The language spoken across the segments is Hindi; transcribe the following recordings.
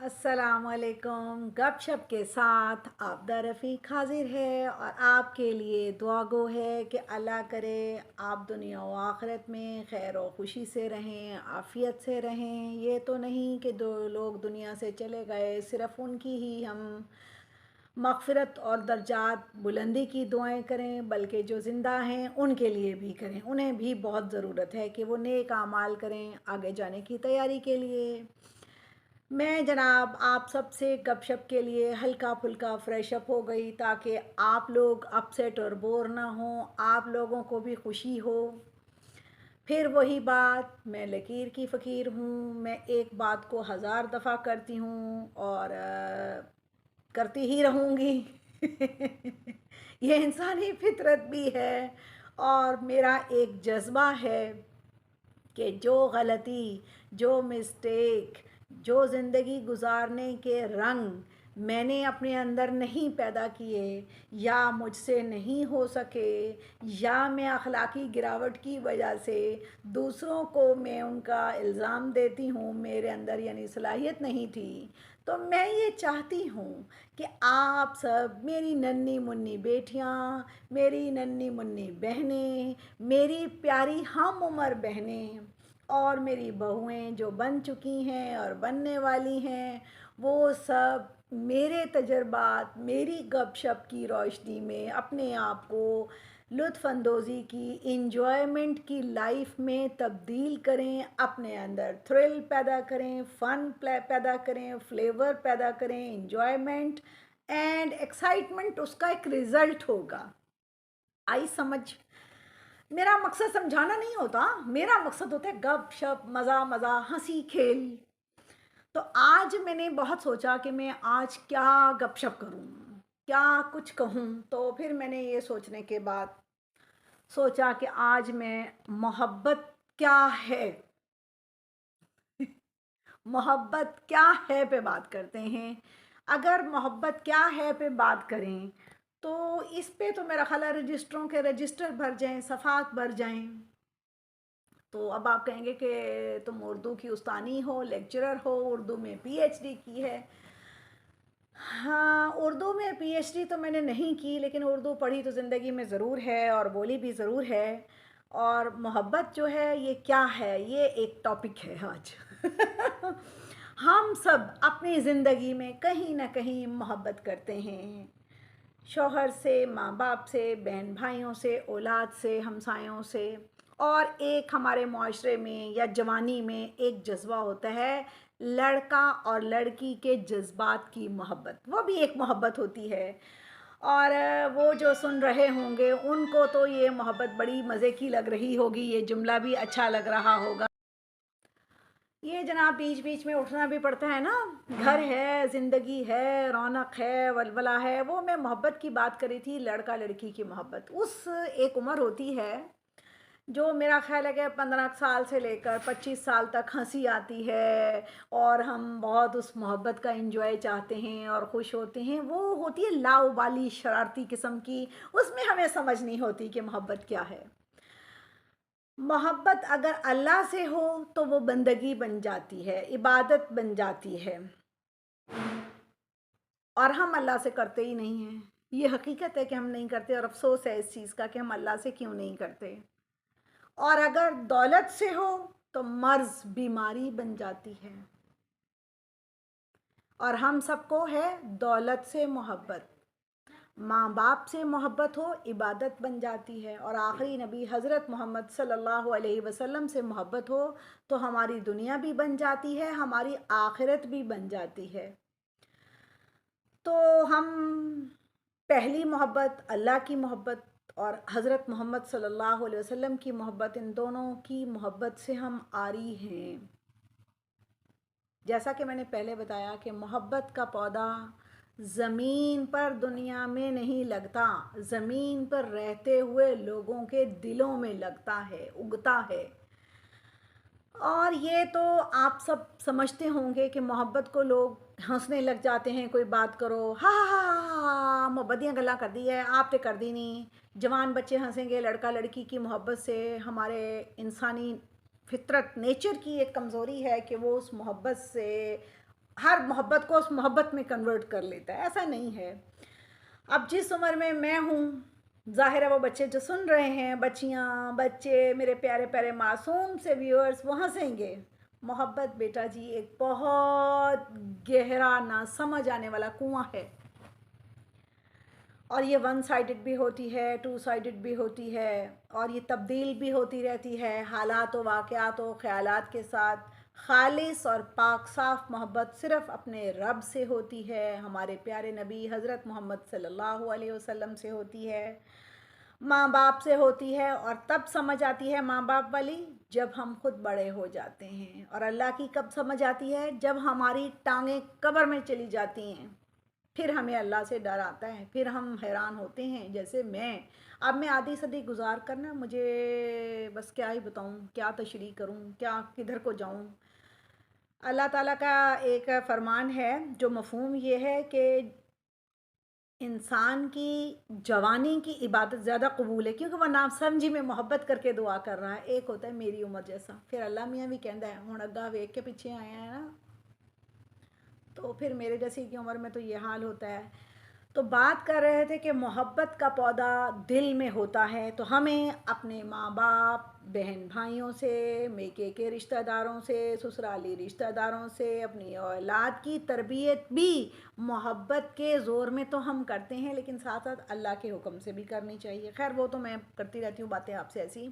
अस्सलामुअलैकुम। गपशप के साथ आबदा रफ़ीक हाजिर है और आपके लिए दुआ गो है कि अल्लाह करे आप दुनिया व आखिरत में खैर और खुशी से रहें, आफ़ियत से रहें। ये तो नहीं कि दो लोग दुनिया से चले गए सिर्फ़ उनकी ही हम मग़फ़िरत और दर्जात बुलंदी की दुआएं करें, बल्कि जो ज़िंदा हैं उनके लिए भी करें। उन्हें भी बहुत ज़रूरत है कि वो नेक आमाल करें आगे जाने की तैयारी के लिए। मैं जनाब आप सबसे गपशप के लिए हल्का फुल्का फ्रेश अप हो गई ताकि आप लोग अपसेट और बोर ना हों, आप लोगों को भी खुशी हो। फिर वही बात, मैं लकीर की फ़कीर हूँ, मैं एक बात को हज़ार दफ़ा करती हूँ और करती ही रहूँगी। ये इंसानी फितरत भी है और मेरा एक जज्बा है कि जो गलती, जो मिस्टेक, जो ज़िंदगी गुजारने के रंग मैंने अपने अंदर नहीं पैदा किए या मुझसे नहीं हो सके या मैं अखलाकी गिरावट की वजह से दूसरों को मैं उनका इल्ज़ाम देती हूँ मेरे अंदर यानी सलाहियत नहीं थी, तो मैं ये चाहती हूँ कि आप सब मेरी नन्ही मुन्नी बेटियाँ, मेरी नन्ही मुन्नी बहनें, मेरी प्यारी हम उम्र बहनें और मेरी बहुएं जो बन चुकी हैं और बनने वाली हैं, वो सब मेरे तजर्बात, मेरी गपशप की रोशनी में अपने आप को लुत्फ़अंदोज़ी की, इंजॉयमेंट की लाइफ में तब्दील करें, अपने अंदर थ्रिल पैदा करें, फ़न पैदा करें, फ्लेवर पैदा करें, इंजॉयमेंट एंड एक्साइटमेंट उसका एक रिज़ल्ट होगा। आई समझ? मेरा मकसद समझाना नहीं होता, मेरा मकसद होता है गप-शप, मज़ा-मज़ा, हँसी-खेल। तो आज मैंने बहुत सोचा कि मैं आज क्या गप-शप करूँ, क्या कुछ कहूँ? तो फिर मैंने ये सोचने के बाद सोचा कि आज मैं मोहब्बत क्या है, मोहब्बत क्या है पे बात करते हैं। अगर मोहब्बत क्या है पे बात करें, तो इस पे तो मेरा ख़्याल है रजिस्टरों के रजिस्टर भर जाएँ, सफ़ात भर जाएँ। तो अब आप कहेंगे कि तुम उर्दू की उस्तानी हो, लेक्चरर हो, उर्दू में पीएचडी की है। हाँ, उर्दू में पीएचडी तो मैंने नहीं की, लेकिन उर्दू पढ़ी तो ज़िंदगी में ज़रूर है और बोली भी ज़रूर है। और मोहब्बत जो है ये क्या है, ये एक टॉपिक है आज। हम सब अपनी ज़िंदगी में कहीं न कहीं मोहब्बत करते हैं। शौहर से, माँ बाप से, बहन भाइयों से, औलाद से, हमसायों से। और एक हमारे माशरे में या जवानी में एक जज्बा होता है लड़का और लड़की के जज्बात की मोहब्बत, वो भी एक मोहब्बत होती है। और वो जो सुन रहे होंगे उनको तो ये मोहब्बत बड़ी मज़े की लग रही होगी, ये जुमला भी अच्छा लग रहा होगा। ये जनाब बीच बीच में उठना भी पड़ता है ना, घर है, ज़िंदगी है, रौनक है, वलवला है। वो मैं मोहब्बत की बात करी थी, लड़का लड़की की मोहब्बत। उस एक उम्र होती है जो मेरा ख़्याल है कि 15 साल से लेकर 25 साल तक हँसी आती है और हम बहुत उस मोहब्बत का एंजॉय चाहते हैं और खुश होते हैं। वो होती है लाउबाली शरारती किस्म की, उसमें हमें समझ नहीं होती कि मोहब्बत क्या है। मोहब्बत अगर अल्लाह से हो तो वो बंदगी बन जाती है, इबादत बन जाती है और हम अल्लाह से करते ही नहीं हैं। ये हकीकत है कि हम नहीं करते और अफ़सोस है इस चीज़ का कि हम अल्लाह से क्यों नहीं करते। और अगर दौलत से हो तो मर्ज़ बीमारी बन जाती है और हम सबको है दौलत से मोहब्बत। माँ बाप से मोहब्बत हो इबादत बन जाती है और आखिरी नबी हज़रत मोहम्मद सल्लल्लाहु अलैहि वसल्लम से मोहब्बत हो तो हमारी दुनिया भी बन जाती है, हमारी आखिरत भी बन जाती है। तो हम पहली मोहब्बत अल्लाह की मोहब्बत और हज़रत मोहम्मद सल्लल्लाहु अलैहि वसल्लम की मोहब्बत, इन दोनों की मोहब्बत से हम आरी हैं। जैसा कि मैंने पहले बताया कि मोहब्बत का पौधा ज़मीन पर दुनिया में नहीं लगता, ज़मीन पर रहते हुए लोगों के दिलों में लगता है, उगता है। और ये तो आप सब समझते होंगे कि मोहब्बत को लोग हंसने लग जाते हैं, कोई बात करो हा हा हा हा, मोहब्बत दियाँ गल्लां कर दी है आपने कर दी नहीं। जवान बच्चे हंसेंगे लड़का लड़की की मोहब्बत से। हमारे इंसानी फितरत नेचर की एक कमज़ोरी है कि वो उस मोहब्बत से हर मोहब्बत को उस मोहब्बत में कन्वर्ट कर लेता है, ऐसा नहीं है। अब जिस उम्र में मैं हूँ, ज़ाहिर है वो बच्चे जो सुन रहे हैं, बच्चियाँ, बच्चे, मेरे प्यारे प्यारे मासूम से व्यूअर्स, वो हंसेंगे। मोहब्बत बेटा जी एक बहुत गहरा ना समझ आने वाला कुआं है, और ये वन साइडेड भी होती है, टू साइडेड भी होती है, और ये तब्दील भी होती रहती है हालात व वाक़यात व ख़यालात के साथ। खालिस और पाक साफ़ मोहब्बत सिर्फ़ अपने रब से होती है, हमारे प्यारे नबी हज़रत मोहम्मद सल्लल्लाहु अलैहि वसल्लम से होती है, माँ बाप से होती है, और तब समझ आती है माँ बाप वाली जब हम खुद बड़े हो जाते हैं। और अल्लाह की कब समझ आती है? जब हमारी टांगें कब्र में चली जाती हैं, फिर हमें अल्लाह से डर आता है, फिर हम हैरान होते हैं। जैसे मैं आधी सदी गुजार करना, मुझे बस क्या ही बताऊँ, क्या तशरीह करूँ, क्या किधर को जाऊँ। अल्लाह ताला का एक फरमान है जो मफ़हूम ये है कि इंसान की जवानी की इबादत ज़्यादा कबूल है, क्योंकि वह ना समझी में मोहब्बत करके दुआ कर रहा है। एक होता है मेरी उम्र जैसा, फिर अल्लाह मियाँ भी कहता है हुण अग्गा वेख के पीछे आया है ना, तो फिर मेरे जैसी की उम्र में तो ये हाल होता है। तो बात कर रहे थे कि मोहब्बत का पौधा दिल में होता है, तो हमें अपने माँ बाप, बहन भाइयों से, मेके के रिश्तेदारों से, ससुराली रिश्तेदारों से, अपनी औलाद की तरबियत भी मोहब्बत के ज़ोर में तो हम करते हैं, लेकिन साथ साथ अल्लाह के हुक्म से भी करनी चाहिए। खैर वो तो मैं करती रहती हूँ बातें आपसे ऐसी।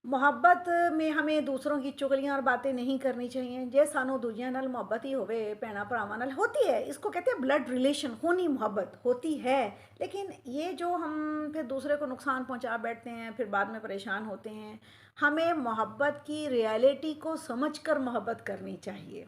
मोहब्बत में हमें दूसरों की चुगलियां और बातें नहीं करनी चाहिए। जे सानू दूजियां नाल मोहब्बत ही होवे, भैणा भरावां नाल होती है, इसको कहते हैं ब्लड रिलेशन, खूनी मोहब्बत होती है। लेकिन ये जो हम फिर दूसरे को नुकसान पहुंचा बैठते हैं, फिर बाद में परेशान होते हैं। हमें मोहब्बत की रियलिटी को समझकर मोहब्बत करनी चाहिए।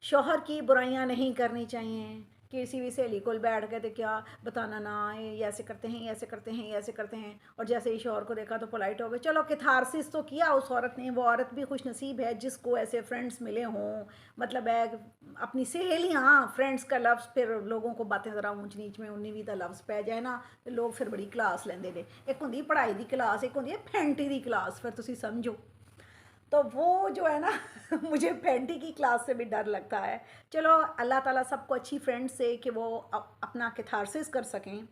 शौहर की बुराइयां नहीं करनी चाहिए। किसी भी सहेली को बैठ गए तो क्या बताना ना, ये ऐसे करते हैं, ये ऐसे करते हैं, ये ऐसे करते हैं, और जैसे ही शौहर को देखा तो पोलाइट हो गए। चलो कैथारसिस तो किया उस औरत ने, वो औरत भी खुश नसीब है जिसको ऐसे फ्रेंड्स मिले हों। मतलब है अपनी सहेलियाँ, फ्रेंड्स का लफ्ज़, फिर लोगों को बातें ज़रा ऊंच नीच में 19वीं का लफ्ज़ पै जाए ना, तो लोग फिर बड़ी क्लास लेंदे ने। एक होंदी पढ़ाई की क्लास, एक होंदी है फैंटी की क्लास, फिर तुसी समझो। तो वो जो है ना मुझे फैंटी की क्लास से भी डर लगता है। चलो अल्लाह ताला सबको अच्छी फ्रेंड से कि वो अपना कैथारसिस कर सकें।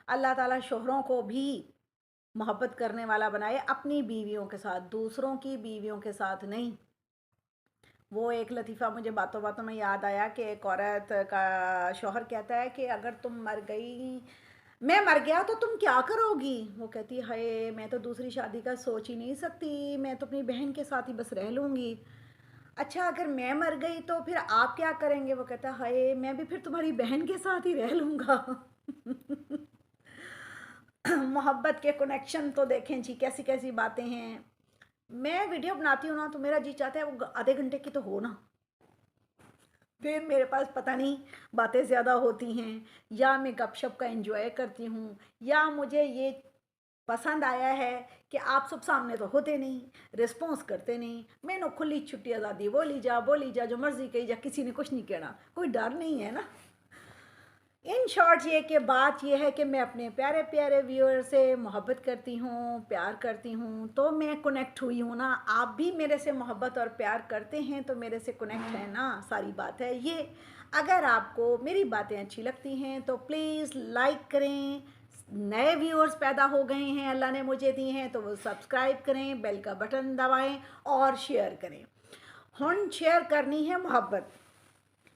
अल्लाह ताला शोहरों को भी मोहब्बत करने वाला बनाए, अपनी बीवियों के साथ, दूसरों की बीवियों के साथ नहीं। वो एक लतीफ़ा मुझे बातों बातों में याद आया कि एक औरत का शौहर कहता है कि अगर तुम मर गई, मैं मर गया तो तुम क्या करोगी? वो कहती है हाय मैं तो दूसरी शादी का सोच ही नहीं सकती, मैं तो अपनी बहन के साथ ही बस रह लूँगी। अच्छा अगर मैं मर गई तो फिर आप क्या करेंगे? वो कहता है हाय मैं भी फिर तुम्हारी बहन के साथ ही रह लूँगा। मोहब्बत के कनेक्शन तो देखें जी, कैसी कैसी बातें हैं। मैं वीडियो बनाती हूँ ना तो मेरा जी चाहता है वो आधे घंटे की तो हो ना, फिर मेरे पास पता नहीं बातें ज़्यादा होती हैं, या मैं गपशप का एंजॉय करती हूँ, या मुझे ये पसंद आया है कि आप सब सामने तो होते नहीं, रिस्पॉन्स करते नहीं, मैंने खुली छुट्टी आज़ादी, बोली जा जो मर्जी कही जा, किसी ने कुछ नहीं कहना, कोई डर नहीं है ना। इन शॉर्ट ये कि बात ये है कि मैं अपने प्यारे प्यारे व्यूअर से मोहब्बत करती हूँ, प्यार करती हूँ, तो मैं कनेक्ट हुई हूँ ना। आप भी मेरे से मोहब्बत और प्यार करते हैं तो मेरे से कनेक्ट है ना, सारी बात है ये। अगर आपको मेरी बातें अच्छी लगती हैं तो प्लीज़ लाइक करें। नए व्यूअर्स पैदा हो गए हैं, अल्लाह ने मुझे दिए हैं, तो वो सब्सक्राइब करें, बेल का बटन दबाएं और शेयर करें। हुन शेयर करनी है मोहब्बत,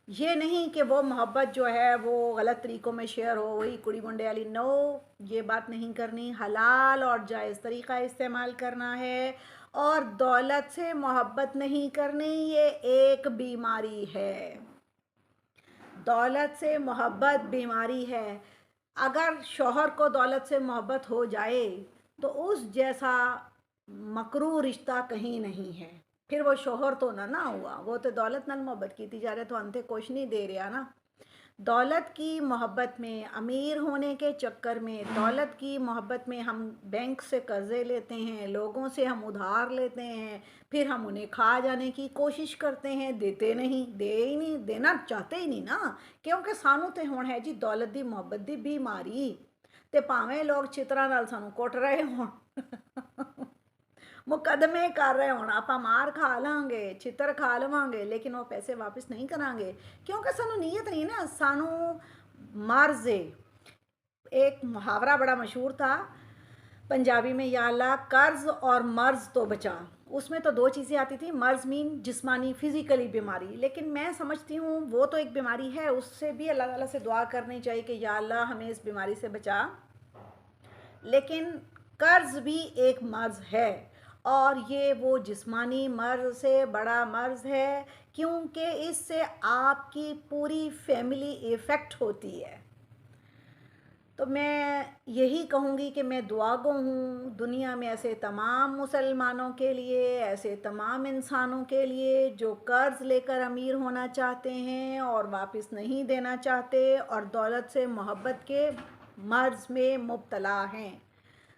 ये नहीं कि वो मोहब्बत जो है वो गलत तरीक़ों में शेयर हो, वही कुड़ी मुंडे वाली, नो, ये बात नहीं करनी। हलाल और जायज़ तरीक़ा इस्तेमाल करना है, और दौलत से मोहब्बत नहीं करनी, ये एक बीमारी है। दौलत से मोहब्बत बीमारी है। अगर शौहर को दौलत से मोहब्बत हो जाए तो उस जैसा मकरू रिश्ता कहीं नहीं है। फिर वो शौहर तो ना हुआ, वो तो दौलत नाल मोहब्बत की जा रहे, तो अंते कुछ नहीं दे रहा ना। दौलत की मोहब्बत में, अमीर होने के चक्कर में, दौलत की मोहब्बत में हम बैंक से कर्ज़े लेते हैं, लोगों से हम उधार लेते हैं, फिर हम उन्हें खा जाने की कोशिश करते हैं, देते नहीं, दे ही नहीं, देना चाहते ही नहीं ना, क्योंकि सानू तो हुण है जी दौलत दी मोहब्बत दी बीमारी, ते भावें लोग चित्रा नाल सानू कुट रहे होण। मुकदमे कर रहे होना, आप मार खा लांगे, छितर खा लवांगे, लेकिन वो पैसे वापस नहीं करांगे क्योंकि सानू नीयत नहीं ना, सानू मर्ज है। एक मुहावरा बड़ा मशहूर था पंजाबी में, या अल्लाह कर्ज और मर्ज तो बचा। उसमें तो दो चीज़ें आती थी, मर्ज मीन जिस्मानी फिज़िकली बीमारी, लेकिन मैं समझती हूँ वो तो एक बीमारी है, उससे भी अल्लाह ताला से दुआ करनी चाहिए कि या अल्लाह हमें इस बीमारी से बचा। लेकिन कर्ज भी एक मर्ज है, और ये वो जिस्मानी मर्ज से बड़ा मर्ज है, क्योंकि इससे आपकी पूरी फैमिली इफ़ेक्ट होती है। तो मैं यही कहूँगी कि मैं दुआगो हूँ दुनिया में ऐसे तमाम मुसलमानों के लिए, ऐसे तमाम इंसानों के लिए जो कर्ज़ लेकर अमीर होना चाहते हैं और वापस नहीं देना चाहते, और दौलत से मोहब्बत के मर्ज़ में मुब्तला हैं।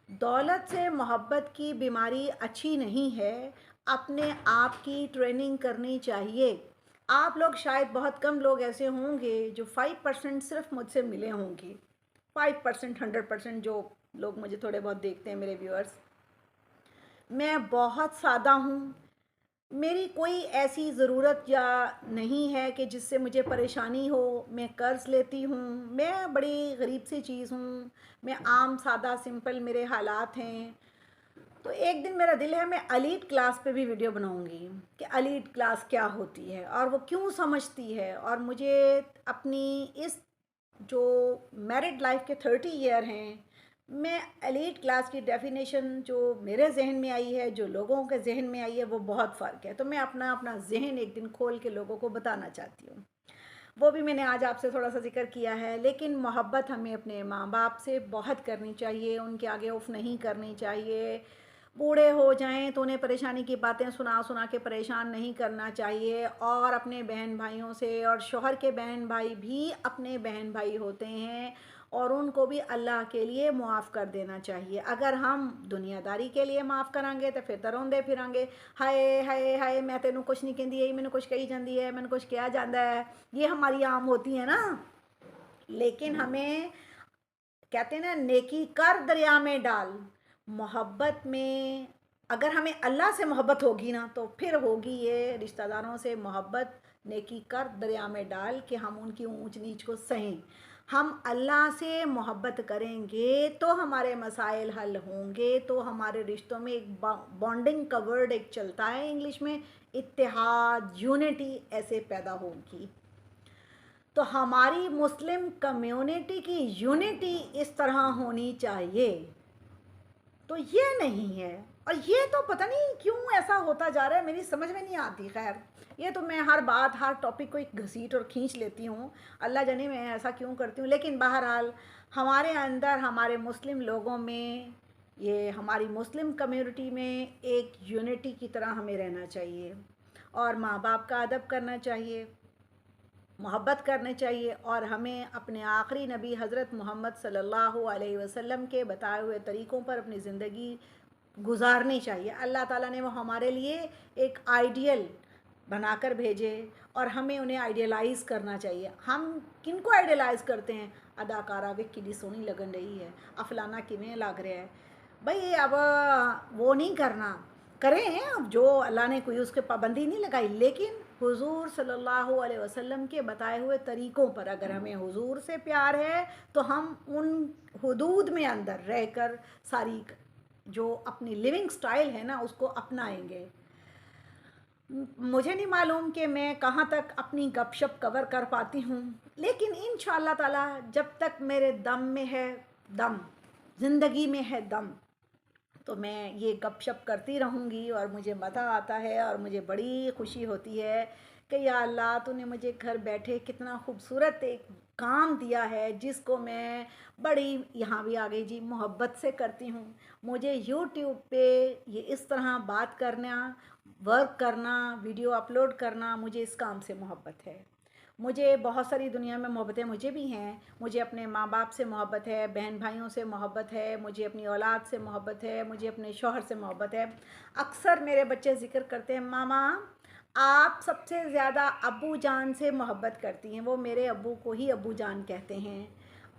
दौलत से मोहब्बत की बीमारी अच्छी नहीं है, अपने आप की ट्रेनिंग करनी चाहिए। आप लोग शायद बहुत कम लोग ऐसे होंगे जो 5% सिर्फ मुझसे मिले होंगे, 5%, 100% जो लोग मुझे थोड़े बहुत देखते हैं, मेरे व्यूअर्स। मैं बहुत सादा हूँ, मेरी कोई ऐसी ज़रूरत या नहीं है कि जिससे मुझे परेशानी हो। मैं कर्ज़ लेती हूँ, मैं बड़ी गरीब सी चीज़ हूँ, मैं आम सादा सिंपल मेरे हालात हैं। तो एक दिन मेरा दिल है मैं एलीट क्लास पे भी वीडियो बनाऊंगी कि एलीट क्लास क्या होती है और वो क्यों समझती है, और मुझे अपनी इस जो मैरिड लाइफ के 30 ईयर हैं, मैं एलीट क्लास की डेफिनेशन जो मेरे जहन में आई है, जो लोगों के जहन में आई है, वो बहुत फ़र्क है। तो मैं अपना अपना जहन एक दिन खोल के लोगों को बताना चाहती हूँ। वो भी मैंने आज आपसे थोड़ा सा जिक्र किया है। लेकिन मोहब्बत हमें अपने माँ बाप से बहुत करनी चाहिए, उनके आगे उफ नहीं करनी चाहिए। बूढ़े हो जाएं तो उन्हें परेशानी की बातें सुना सुना के परेशान नहीं करना चाहिए, और अपने बहन भाइयों से, और शौहर के बहन भाई भी अपने बहन भाई होते हैं, और उनको भी अल्लाह के लिए मुआफ़ कर देना चाहिए। अगर हम दुनियादारी के लिए माफ़ करांगे तो फिर रोंदे फिरांगे, हाय हाय हाय मैं तेनों कुछ नहीं कहती है, मैंने कुछ कही जाती है, मैंने कुछ किया जाता है, ये हमारी आम होती है ना। लेकिन हमें कहते हैं ना, नेकी कर दरिया में डाल। मोहब्बत में अगर हमें अल्लाह से मोहब्बत होगी ना, तो फिर होगी ये रिश्तेदारों से मोहब्बत, नेकी कर दरिया में डाल, कि हम उनकी ऊंच नीच को सहें। हम अल्लाह से मोहब्बत करेंगे तो हमारे मसाइल हल होंगे, तो हमारे रिश्तों में एक बॉन्डिंग का वर्ड एक चलता है इंग्लिश में, इत्तेहाद, यूनिटी ऐसे पैदा होगी। तो हमारी मुस्लिम कम्युनिटी की यूनिटी इस तरह होनी चाहिए। तो ये नहीं है, और ये तो पता नहीं क्यों ऐसा होता जा रहा है, मेरी समझ में नहीं आती। खैर, ये तो मैं हर बात हर टॉपिक को एक घसीट और खींच लेती हूँ, अल्लाह जाने मैं ऐसा क्यों करती हूँ। लेकिन बहरहाल हमारे अंदर, हमारे मुस्लिम लोगों में, ये हमारी मुस्लिम कम्युनिटी में एक यूनिटी की तरह हमें रहना चाहिए, और माँ बाप का अदब करना चाहिए, मोहब्बत करने चाहिए, और हमें अपने आखिरी नबी हज़रत मोहम्मद सल्लल्लाहु अलैहि वसल्लम के बताए हुए तरीक़ों पर अपनी ज़िंदगी गुजारनी चाहिए। अल्लाह ताला ने वो हमारे लिए एक आइडियल बनाकर भेजे, और हमें उन्हें आइडियलाइज़ करना चाहिए। हम किन को आइडियलाइज़ करते हैं? अदाकारा वे कितनी सोहनी लगन रही है, अफलाना किमें लग रहा है, भाई अब वो नहीं करना, करें अब जो अल्लाह ने कोई उसके पाबंदी नहीं लगाई, लेकिन हुजूर सल्लल्लाहु अलैहि वसल्लम के बताए हुए तरीक़ों पर अगर हमें हुजूर से प्यार है, तो हम उन हुदूद में अंदर रहकर सारी जो अपनी लिविंग स्टाइल है ना, उसको अपनाएंगे। मुझे नहीं मालूम कि मैं कहाँ तक अपनी गपशप कवर कर पाती हूँ, लेकिन इंशाअल्लाह ताला जब तक मेरे दम में है दम, ज़िंदगी में है दम, तो मैं ये गपशप करती रहूँगी, और मुझे मज़ा आता है, और मुझे बड़ी खुशी होती है कि या अल्लाह तूने मुझे घर बैठे कितना खूबसूरत एक काम दिया है, जिसको मैं बड़ी, यहाँ भी आ गई जी, मोहब्बत से करती हूँ। मुझे यूट्यूब पे ये इस तरह बात करना, वर्क करना, वीडियो अपलोड करना, मुझे इस काम से मोहब्बत है। मुझे बहुत सारी दुनिया में मोहब्बतें मुझे भी हैं। मुझे अपने माँ बाप से मोहब्बत है, बहन भाइयों से मोहब्बत है, मुझे अपनी औलाद से मोहब्बत है, मुझे अपने शौहर से मोहब्बत है। अक्सर मेरे बच्चे ज़िक्र करते हैं, मामा आप सबसे ज़्यादा अब्बू जान से मोहब्बत करती हैं। वो मेरे अब्बू को ही अब्बू जान कहते हैं।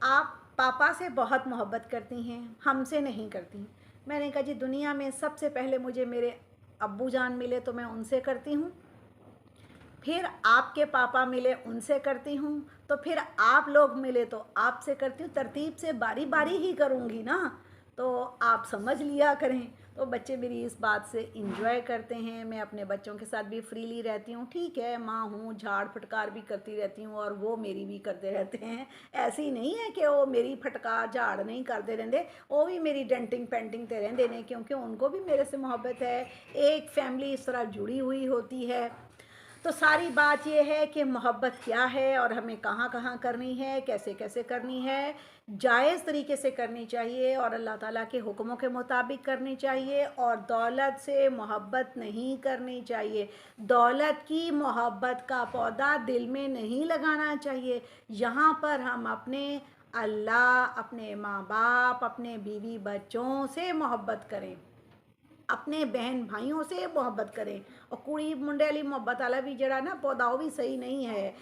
आप पापा से बहुत मोहब्बत करती हैं, हमसे नहीं करती। मैंने कहा जी दुनिया में सबसे पहले मुझे मेरे अब्बू जान मिले तो मैं उनसे करती हूँ, फिर आपके पापा मिले उनसे करती हूँ, तो फिर आप लोग मिले तो आपसे करती हूँ, तरतीब से बारी बारी ही करूँगी ना, तो आप समझ लिया करें। तो बच्चे मेरी इस बात से इंजॉय करते हैं। मैं अपने बच्चों के साथ भी फ्रीली रहती हूँ, ठीक है माँ हूँ, झाड़ फटकार भी करती रहती हूँ और वो मेरी भी करते रहते हैं। ऐसी नहीं है कि वो मेरी फटकार झाड़ नहीं करते रहते, वो भी मेरी डेंटिंग पेंटिंग ते रहते ने, क्योंकि उनको भी मेरे से मोहब्बत है। एक फैमिली इस तरह जुड़ी हुई होती है। तो सारी बात ये है कि मोहब्बत क्या है और हमें कहाँ कहाँ करनी है, कैसे कैसे करनी है। जायज़ तरीके से करनी चाहिए और अल्लाह ताला के हुक्मों के मुताबिक करनी चाहिए, और दौलत से मोहब्बत नहीं करनी चाहिए। दौलत की मोहब्बत का पौधा दिल में नहीं लगाना चाहिए। यहाँ पर हम अपने अल्लाह, अपने माँ बाप, अपने बीवी बच्चों से मोहब्बत करें, अपने बहन भाइयों से मोहब्बत करें। और कुड़ी मुंडे वाली मोहब्बत वाला भी जरा ना पौधा वो भी सही नहीं है।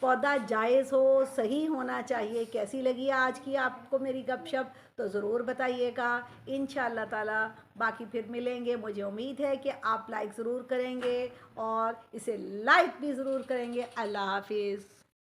पौधा जायज़ हो, सही होना चाहिए। कैसी लगी आज की आपको मेरी गपशप, तो ज़रूर बताइएगा। इंशाअल्लाह ताला बाकी फिर मिलेंगे। मुझे उम्मीद है कि आप लाइक ज़रूर करेंगे और इसे लाइक भी ज़रूर करेंगे। अल्लाह हाफिज़।